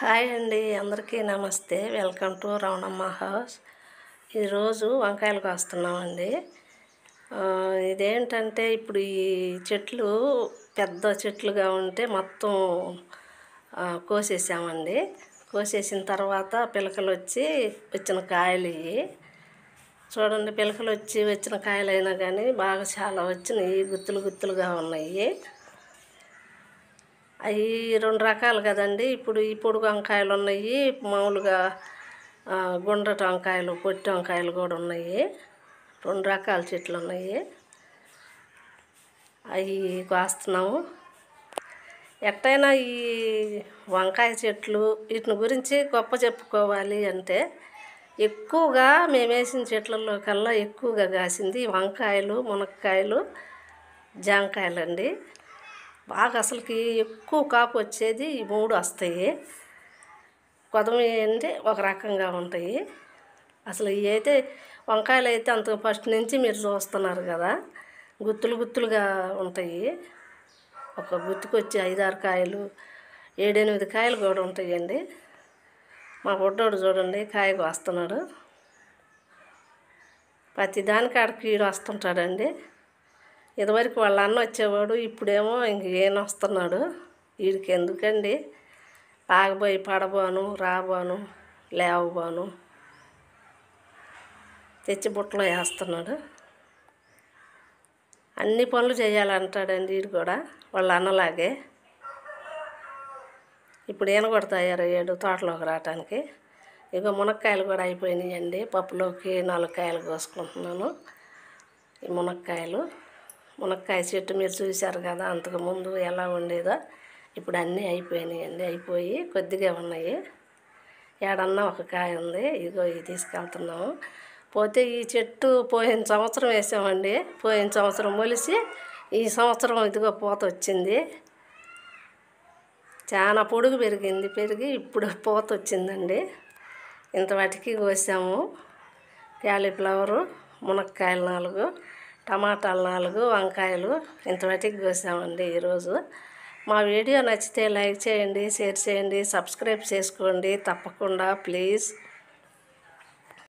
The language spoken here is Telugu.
హాయ్ అండి, అందరికీ నమస్తే. Welcome to Ramanamma house. ఈరోజు వంకాయలు కోస్తున్నామండి. ఇదేంటంటే ఇప్పుడు ఈ చెట్లు పెద్ద చెట్లుగా ఉంటే మొత్తం కోసేసామండి. కోసేసిన తర్వాత పిలకలు వచ్చి వచ్చిన కాయలు ఇవి చూడండి. పిలకలు వచ్చి వచ్చిన కాయలు అయినా కానీ బాగా చాలా వచ్చినాయి, గుత్తులు గుత్తులుగా ఉన్నాయి. అవి రెండు రకాలు కదండి. ఇప్పుడు ఈ పొడుగు వంకాయలు ఉన్నాయి, మామూలుగా గుండ్రటి వంకాయలు, పొట్టి వంకాయలు కూడా ఉన్నాయి. రెండు రకాల చెట్లు ఉన్నాయి. అవి కోస్తున్నాము. ఎట్టయినా ఈ వంకాయ చెట్లు వీటిని గురించి గొప్ప చెప్పుకోవాలి అంటే ఎక్కువగా మేము వేసిన చెట్లలో కల్లా ఎక్కువగా కాసింది వంకాయలు, మునక్కాయలు, జాంకాయలు అండి. బాగా అసలుకి ఎక్కువ కాపు వచ్చేది ఈ మూడు వస్తాయి. కొదమి అంటే ఒక రకంగా ఉంటాయి. అసలు ఇవి అయితే వంకాయలు అయితే అంత ఫస్ట్ నుంచి మీరు చూస్తున్నారు కదా, గుత్తులు గుత్తులుగా ఉంటాయి. ఒక గుత్తుకు వచ్చి 5-6 కాయలు, 7-8 కాయలు కూడా ఉంటాయండి. మా బుడ్డోడు చూడండి కాయ కోస్తున్నాడు. ప్రతి దానికి ఆడికి ఈడు వస్తుంటాడండి. ఇదివరకు వాళ్ళ అన్న వచ్చేవాడు, ఇప్పుడేమో ఇంక ఈయన వస్తున్నాడు. వీడికి ఎందుకండి, ఆగబోయి పడబోను, రాబోను, లేవబోను, తెచ్చి బుట్టలో వేస్తున్నాడు. అన్ని పనులు చేయాలంటాడండి వీడు కూడా వాళ్ళ అన్నలాగే. ఇప్పుడు ఈయన కూడా తయారయ్యాడు తోటలోకి రావటానికి. ఇక మునక్కాయలు కూడా అయిపోయినాయండి. పప్పులోకి 4 కాయలు కోసుకుంటున్నాను. ఈ మునక్కాయ చెట్టు మీరు చూశారు కదా అంతకుముందు ఎలా ఉండేదో. ఇప్పుడు అన్నీ అయిపోయినాయండి. అయిపోయి కొద్దిగా ఉన్నాయి. ఏడన్నా ఒక కాయ ఉంది. ఇదిగో ఇది తీసుకెళ్తున్నాము. పోతే ఈ చెట్టు పోయిన సంవత్సరం వేసామండి. పోయిన సంవత్సరం మొలిసి ఈ సంవత్సరం ఇదిగో పూత వచ్చింది. చాలా పొడుగు పెరిగి ఇప్పుడు పూత వచ్చిందండి. ఇంత వాటికి కోసాము. క్యాలీఫ్లవరు, మునక్కాయలు 4, టమాటాలు 4, వంకాయలు ఇంత వాటికి కోసామండి ఈరోజు. మా వీడియో నచ్చితే లైక్ చేయండి, షేర్ చేయండి, సబ్స్క్రైబ్ చేసుకోండి తప్పకుండా ప్లీజ్.